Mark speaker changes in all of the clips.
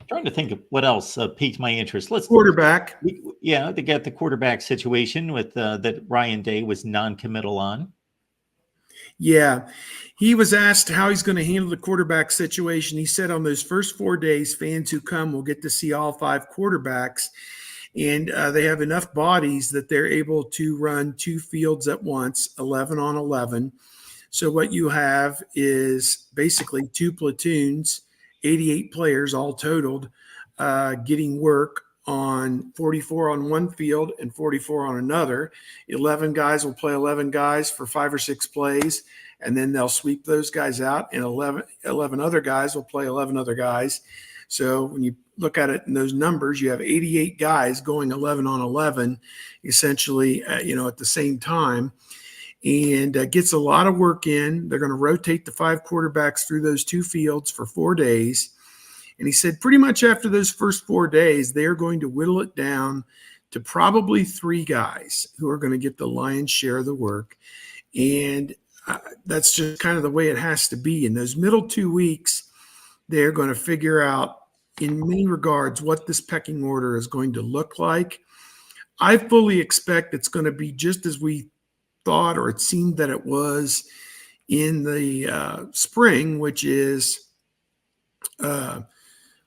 Speaker 1: Trying to think of what else piqued my interest.
Speaker 2: Quarterback.
Speaker 1: Yeah, they got the quarterback situation with that Ryan Day was non-committal on.
Speaker 2: Yeah. He was asked how he's going to handle the quarterback situation. He said on those first 4 days, fans who come will get to see all 5 quarterbacks, and they have enough bodies that they're able to run 2 fields at once, 11 on 11. So what you have is basically 2 platoons, 88 players all totaled, getting work on 44 on one field and 44 on another. 11 guys will play 11 guys for 5 or 6 plays, and then they'll sweep those guys out, and 11 other guys will play 11 other guys. So when you look at it in those numbers, you have 88 guys going 11 on 11, essentially, at the same time, and gets a lot of work in. They're going to rotate the 5 quarterbacks through those 2 fields for 4 days. And he said pretty much after those first 4 days, they're going to whittle it down to probably 3 guys who are going to get the lion's share of the work. And that's just kind of the way it has to be. In those middle 2 weeks, they're going to figure out in many regards what this pecking order is going to look like. I fully expect it's going to be just as we thought, or it seemed that it was in the spring, which is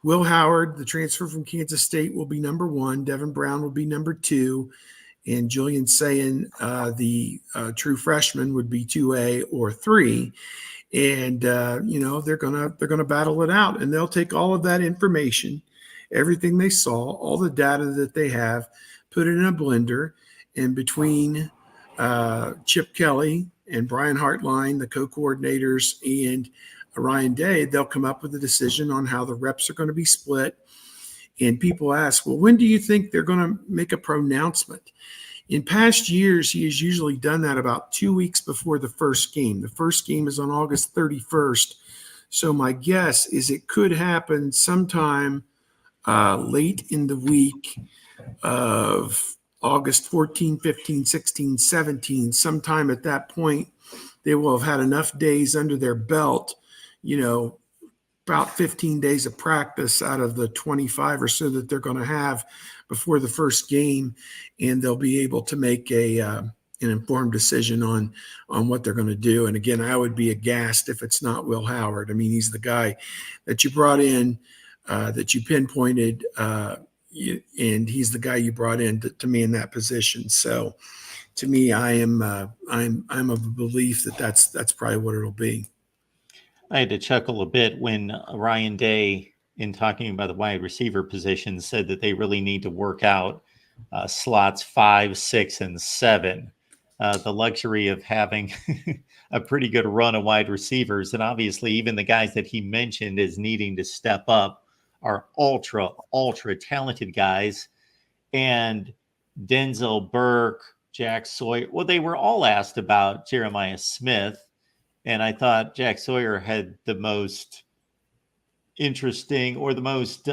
Speaker 2: Will Howard, the transfer from Kansas State, will be number 1. Devin Brown will be number 2. And Julian Sayin, the true freshman, would be 2A or 3. And they're gonna battle it out, and they'll take all of that information, everything they saw, all the data that they have, put it in a blender, and between Chip Kelly and Brian Hartline, the co-coordinators, and Ryan Day, they'll come up with a decision on how the reps are going to be split. And people ask, well, when do you think they're going to make a pronouncement? In past years, he has usually done that about 2 weeks before the first game. The first game is on August 31st. So my guess is it could happen sometime late in the week of August 14, 15, 16, 17. Sometime at that point, they will have had enough days under their belt, about 15 days of practice out of the 25 or so that they're going to have before the first game, and they'll be able to make an informed decision on what they're going to do. And again, I would be aghast if it's not Will Howard. I mean, he's the guy that you brought in, that you pinpointed, and he's the guy you brought in to man that position. So, to me, I'm of the belief that that's probably what it'll be.
Speaker 1: I had to chuckle a bit when Ryan Day, in talking about the wide receiver position, said that they really need to work out slots 5, 6, and 7. The luxury of having a pretty good run of wide receivers. And obviously, even the guys that he mentioned as needing to step up are ultra talented guys. And Denzel Burke, Jack Sawyer, well, they were all asked about Jeremiah Smith. And I thought Jack Sawyer had the most interesting, or the most,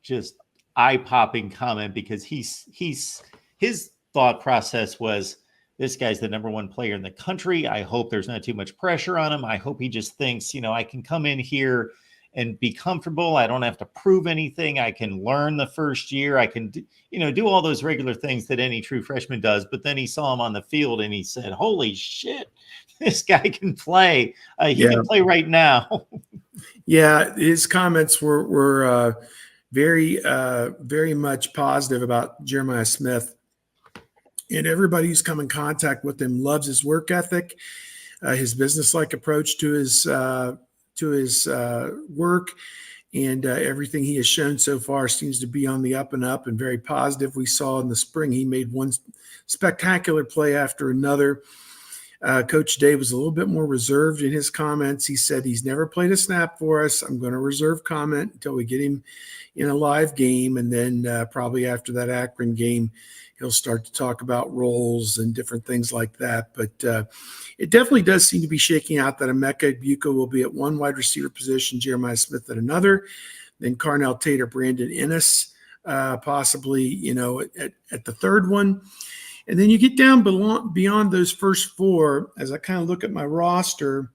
Speaker 1: just eye-popping comment, because his thought process was, this guy's the number 1 player in the country. I hope there's not too much pressure on him. I hope he just thinks, I can come in here and be comfortable. I don't have to prove anything. I can learn the first year. I can, do all those regular things that any true freshman does. But then he saw him on the field and he said, holy shit, this guy can play. He can play right now.
Speaker 2: Yeah, his comments were very, very much positive about Jeremiah Smith. And everybody who's come in contact with him loves his work ethic, his business-like approach to his work, and everything he has shown so far seems to be on the up and up and very positive. We saw in the spring he made one spectacular play after another. Coach Day was a little bit more reserved in his comments. He said he's never played a snap for us. I'm going to reserve comment until we get him in a live game, and then probably after that Akron game, he'll start to talk about roles and different things like that. But it definitely does seem to be shaking out that Emeka Egbuka will be at 1 wide receiver position, Jeremiah Smith at another, then Carnell Tate or Brandon Ennis possibly, at the third one. And then you get down beyond those first 4. As I kind of look at my roster,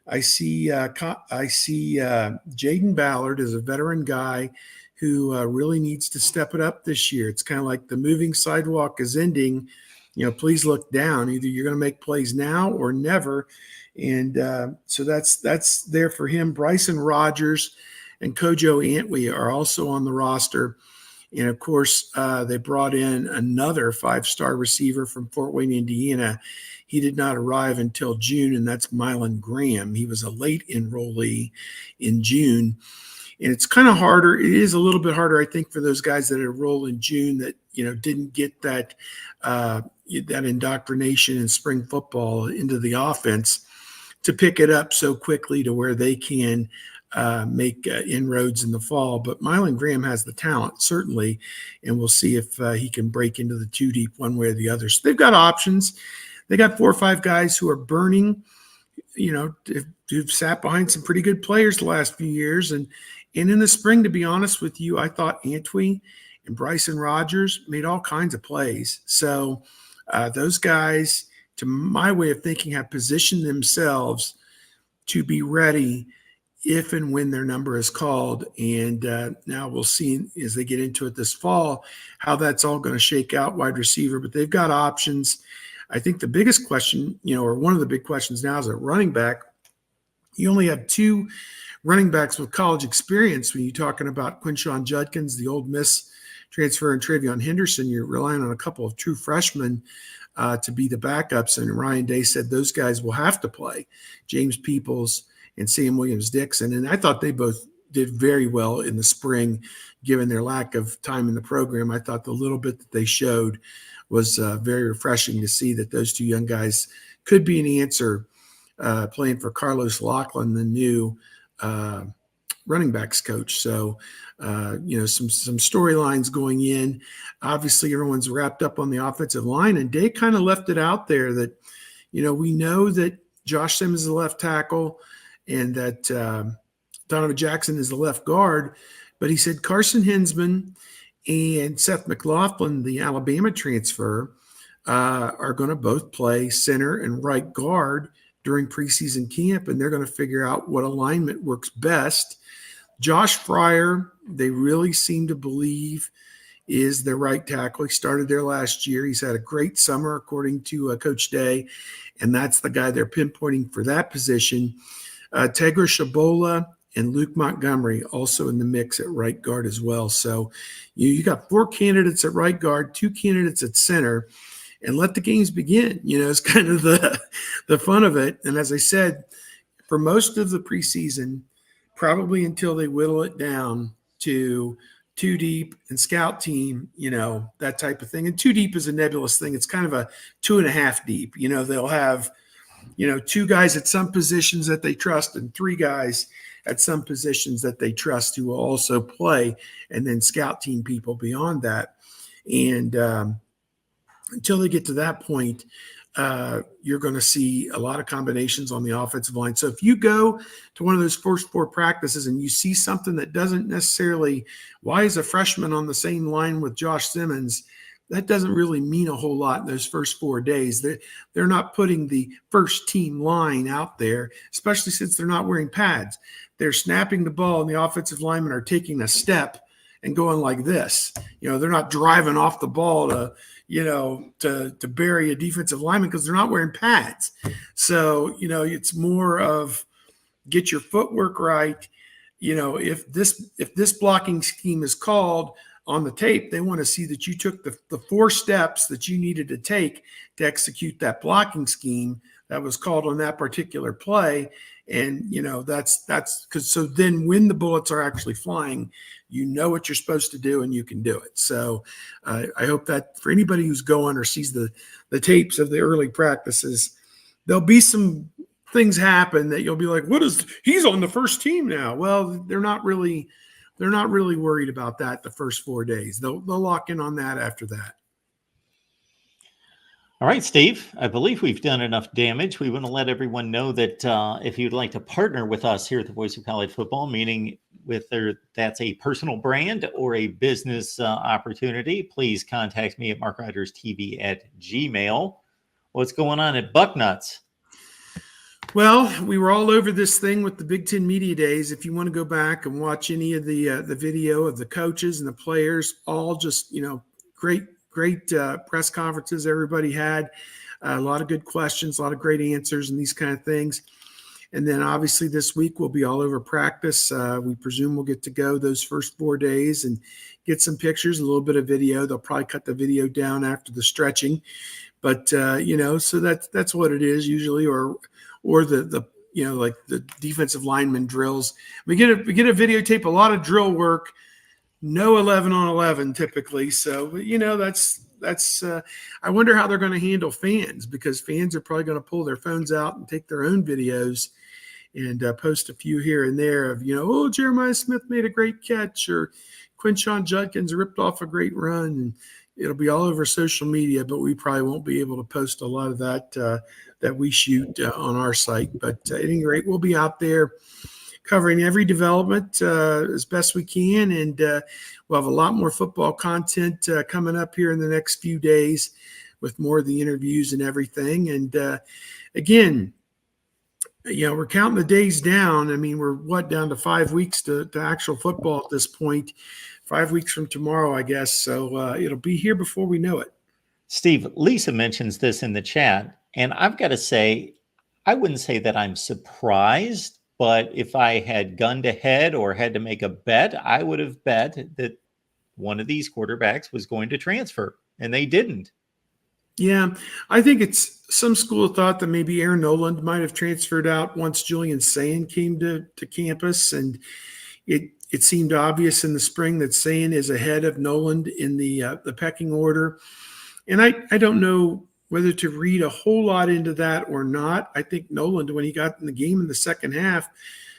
Speaker 2: I see Jaden Ballard as a veteran guy who really needs to step it up this year. It's kind of like the moving sidewalk is ending. Please look down. Either you're going to make plays now or never. And so that's there for him. Bryson Rogers and Kojo Antwi are also on the roster. And of course, they brought in another 5-star receiver from Fort Wayne, Indiana. He did not arrive until June, and that's Mylan Graham. He was a late enrollee in June. And it's kind of harder. It is a little bit harder, I think, for those guys that enroll in June that, didn't get that indoctrination in spring football into the offense to pick it up so quickly to where they can make inroads in the fall. But Mylan Graham has the talent, certainly, and we'll see if he can break into the 2 deep one way or the other. So they've got options. They got 4 or 5 guys who are burning, who've sat behind some pretty good players the last few years. And in the spring, to be honest with you, I thought Antwi and Bryson Rogers made all kinds of plays. So those guys, to my way of thinking, have positioned themselves to be ready if and when their number is called. And now we'll see as they get into it this fall how that's all going to shake out, wide receiver. But they've got options. I think the biggest question, or one of the big questions now is at running back. You only have 2 running backs with college experience when you're talking about Quinshon Judkins, the Ole Miss transfer, and Travion Henderson. You're relying on a couple of true freshmen to be the backups. And Ryan Day said those guys will have to play, James Peoples and Sam Williams-Dixon. And I thought they both did very well in the spring, given their lack of time in the program. I thought the little bit that they showed was very refreshing to see that those 2 young guys could be an answer playing for Carlos Lachlan, the new running backs coach. So, some storylines going in. Obviously, everyone's wrapped up on the offensive line, and Day kind of left it out there that, we know that Josh Simmons is the left tackle and that Donovan Jackson is the left guard, but he said Carson Hinsman and Seth McLaughlin, the Alabama transfer, are going to both play center and right guard during preseason camp, and they're going to figure out what alignment works best. Josh Fryer, they really seem to believe is their right tackle. He started there last year. He's had a great summer, according to Coach Day, and that's the guy they're pinpointing for that position. Tegra Shabola and Luke Montgomery also in the mix at right guard as well. So you got 4 candidates at right guard, 2 candidates at center, and let the games begin. It's kind of the fun of it. And as I said, for most of the preseason, probably until they whittle it down to 2 deep and scout team, that type of thing. And 2 deep is a nebulous thing. It's kind of a 2.5 deep. They'll have, 2 guys at some positions that they trust and 3 guys at some positions that they trust who will also play, and then scout team people beyond that. And until they get to that point, you're going to see a lot of combinations on the offensive line. So if you go to one of those first 4 practices and you see something that doesn't necessarily, why is a freshman on the same line with Josh Simmons? That doesn't really mean a whole lot in those first 4 days. They're not putting the first team line out there, especially since they're not wearing pads. They're snapping the ball, and the offensive linemen are taking a step and going like this. They're not driving off the ball to bury a defensive lineman because they're not wearing pads. So, it's more of get your footwork right. If this blocking scheme is called on the tape, they want to see that you took the 4 steps that you needed to take to execute that blocking scheme that was called on that particular play. And, that's because so then when the bullets are actually flying, what you're supposed to do and you can do it. So I hope that for anybody who's going or sees the tapes of the early practices, there'll be some things happen that you'll be like, he's on the first team now. Well, they're not really worried about that the first 4 days. They'll lock in on that after that.
Speaker 1: All right, Steve, I believe we've done enough damage. We want to let everyone know that if you'd like to partner with us here at the Voice of College Football, meaning whether that's a personal brand or a business opportunity, please contact me at MarkRogersTV at Gmail. What's going on at Bucknuts?
Speaker 2: Well, we were all over this thing with the Big Ten Media Days. If you want to go back and watch any of the video of the coaches and the players, all just great press conferences everybody had. A lot of good questions, a lot of great answers, and these kind of things. And then obviously this week we'll be all over practice. We presume we'll get to go those first 4 days and get some pictures, a little bit of video. They'll probably cut the video down after the stretching, but so that's what it is usually, or the like the defensive lineman drills. We get a videotape, a lot of drill work, no 11 on 11 typically. So that's I wonder how they're going to handle fans, because fans are probably going to pull their phones out and take their own videos and post a few here and there of, oh, Jeremiah Smith made a great catch, or Quinshon Judkins ripped off a great run, and it'll be all over social media, but we probably won't be able to post a lot of that that we shoot on our site. But at any rate, we'll be out there covering every development as best we can, and we'll have a lot more football content coming up here in the next few days with more of the interviews and everything. And again, we're counting the days down. I mean, we're down to 5 weeks to actual football at this point. 5 weeks from tomorrow, I guess. So it'll be here before we know it.
Speaker 1: Steve, Lisa mentions this in the chat, and I've got to say, I wouldn't say that I'm surprised, but if I had gunned ahead or had to make a bet, I would have bet that one of these quarterbacks was going to transfer, and they didn't.
Speaker 2: Yeah, I think it's some school of thought that maybe Aaron Noland might have transferred out once Julian Sayin came to campus, and it seemed obvious in the spring that Sayin is ahead of Noland in the pecking order. And I don't know whether to read a whole lot into that or not. I think Noland, when he got in the game in the second half,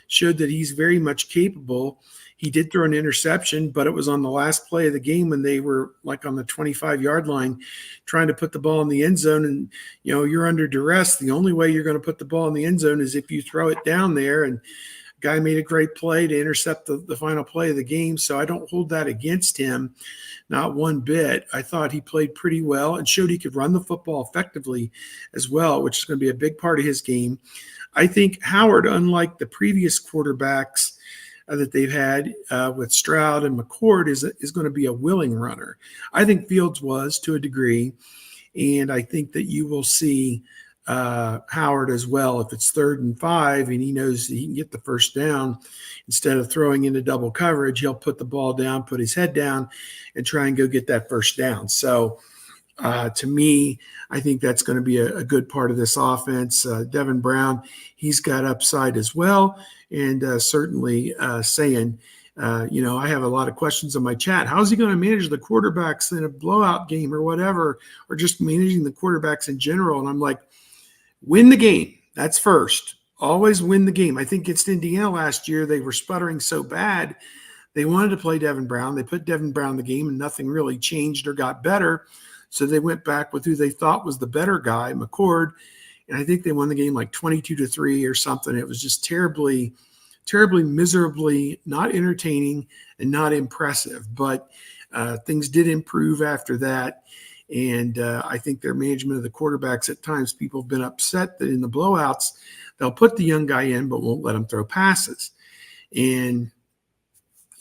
Speaker 2: showed that he's very much capable. He did throw an interception, but it was on the last play of the game when they were like on the 25-yard line trying to put the ball in the end zone. And, you're under duress. The only way you're going to put the ball in the end zone is if you throw it down there. And guy made a great play to intercept the final play of the game. So I don't hold that against him, not one bit. I thought he played pretty well and showed he could run the football effectively as well, which is going to be a big part of his game. I think Howard, unlike the previous quarterbacks that they've had with Stroud and McCord, is going to be a willing runner. I think Fields was to a degree, and I think that you will see Howard as well. If it's 3rd and 5 and he knows he can get the first down, instead of throwing into double coverage, he'll put the ball down, put his head down, and try and go get that first down. So to me, I think that's going to be a good part of this offense. Devin Brown, he's got upside as well. And certainly Sayin, I have a lot of questions on my chat. How's he going to manage the quarterbacks in a blowout game or whatever, or just managing the quarterbacks in general? And I'm like, win the game. That's first. Always win the game. I think against Indiana last year, they were sputtering so bad. They wanted to play Devin Brown. They put Devin Brown in the game, and nothing really changed or got better. So they went back with who they thought was the better guy, McCord. And I think they won the game like 22-3 or something. It was just terribly, miserably not entertaining and not impressive. But things did improve after that. And I think their management of the quarterbacks, at times people have been upset that in the blowouts, they'll put the young guy in but won't let him throw passes. And,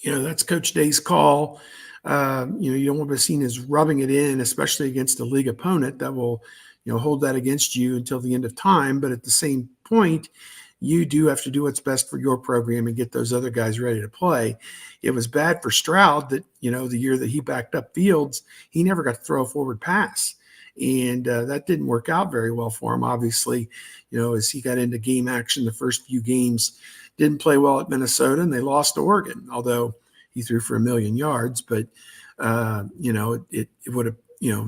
Speaker 2: that's Coach Day's call. You don't want to be seen as rubbing it in, especially against a league opponent that will, hold that against you until the end of time. But at the same point, you do have to do what's best for your program and get those other guys ready to play. It was bad for Stroud that, the year that he backed up Fields, he never got to throw a forward pass. And that didn't work out very well for him, obviously, as he got into game action the first few games. Didn't play well at Minnesota, and they lost to Oregon, although he threw for 1,000,000 yards. But, it would have,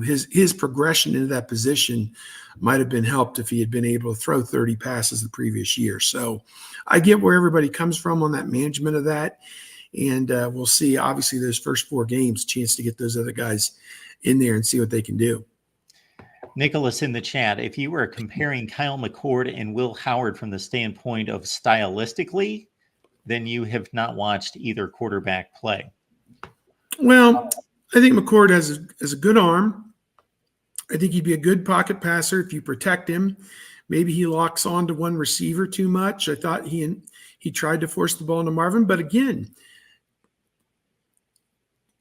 Speaker 2: his progression into that position might have been helped if he had been able to throw 30 passes the previous year. So I get where everybody comes from on that management of that. And we'll see, obviously, those first 4 games, chance to get those other guys in there and see what they can do.
Speaker 1: Nicholas in the chat, if you were comparing Kyle McCord and Will Howard from the standpoint of stylistically, then you have not watched either quarterback play.
Speaker 2: Well, I think McCord has a good arm. I think he'd be a good pocket passer if you protect him. maybe he locks on to one receiver too much. I thought he tried to force the ball into Marvin, but again,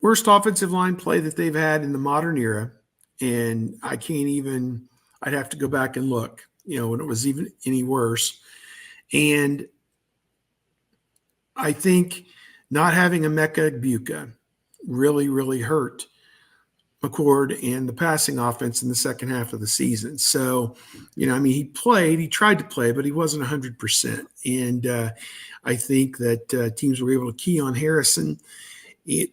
Speaker 2: worst offensive line play that they've had in the modern era, and I can't even. I'd have to go back and look, when it was even any worse. And I think not having a Mecca Buka really, really hurt McCord and the passing offense in the second half of the season. So, he tried to play, but he wasn't 100%. And I think that teams were able to key on Harrison. I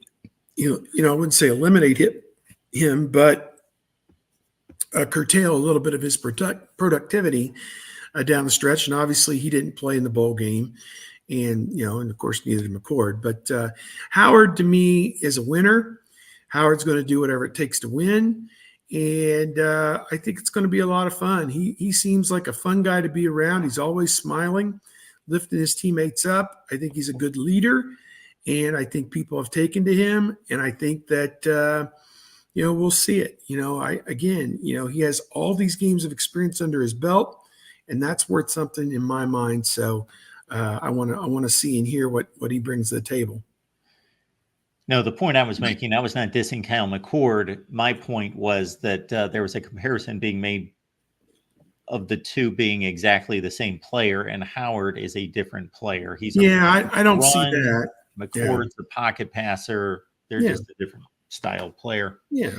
Speaker 2: wouldn't say eliminate him, but curtail a little bit of his productivity down the stretch. And obviously he didn't play in the bowl game. And of course, neither did McCord. But Howard, to me, is a winner. Howard's going to do whatever it takes to win. And I think it's going to be a lot of fun. He seems like a fun guy to be around. He's always smiling, lifting his teammates up. I think he's a good leader. And I think people have taken to him. And I think that, we'll see it. He has all these games of experience under his belt. And that's worth something in my mind. So I want to see and hear what he brings to the table.
Speaker 1: No, the point I was making, I was not dissing Kyle McCord. My point was that there was a comparison being made of the two being exactly the same player, and Howard is a different player.
Speaker 2: I don't see that.
Speaker 1: McCord's a pocket passer. They're just a different style player.
Speaker 2: Yeah.